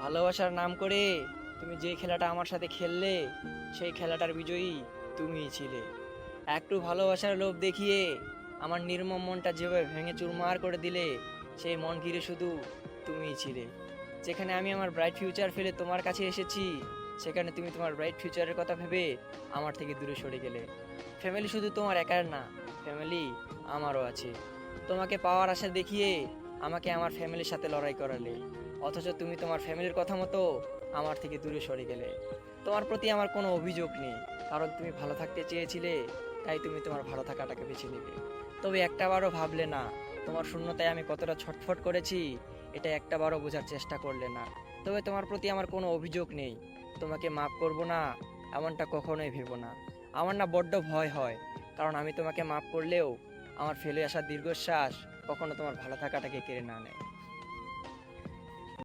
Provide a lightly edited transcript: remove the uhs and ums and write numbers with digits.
ভালোবাসার নাম করে তুমি যে খেলাটা আমার সাথে খেললে, সেই খেলাটার বিজয়ী তুমিই ছিলে। একটু ভালোবাসার লোভ দেখিয়ে আমার নির্মম মনটা যেভাবে ভেঙে চুরমার করে দিলে, সেই মন ঘিরে শুধু তুমিই ছিলে। যেখানে আমি আমার ব্রাইট ফিউচার ফেলে তোমার কাছে এসেছি, সেখানে তুমি তোমার ব্রাইট ফিউচারের কথা ভেবে আমার থেকে দূরে সরে গেলে। ফ্যামিলি শুধু তোমার একার না, ফ্যামিলি আমারও আছে। তোমাকে পাওয়ার আশা দেখিয়ে আমাকে আমার ফ্যামিলির সাথে লড়াই করালে, অথচ তুমি তোমার ফ্যামিলির কথা মতো আমার থেকে দূরে সরে গেলে। তোমার প্রতি আমার কোনো অভিযোগ নেই, কারণ তুমি ভালো থাকতে চেয়েছিলে, তাই তুমি তোমার ভালো থাকাটাকে বেছে নিলে। তবে একটাবারও ভাবলে না তোমার শূন্যতায় আমি কতটা ছটফট করেছি, এটা একটাবারও বোঝার চেষ্টা করলে না। তবে তোমার প্রতি আমার কোনো অভিযোগ নেই, তোমাকে মাফ করব না এমনটা কখনোই ভেবো না। আমার না বড্ড ভয় হয়, কারণ আমি তোমাকে মাফ করলেও আমার ফেলে আসা দীর্ঘশ্বাস কখনো তোমার ভালো থাকাটাকে কেড়ে না নেয়।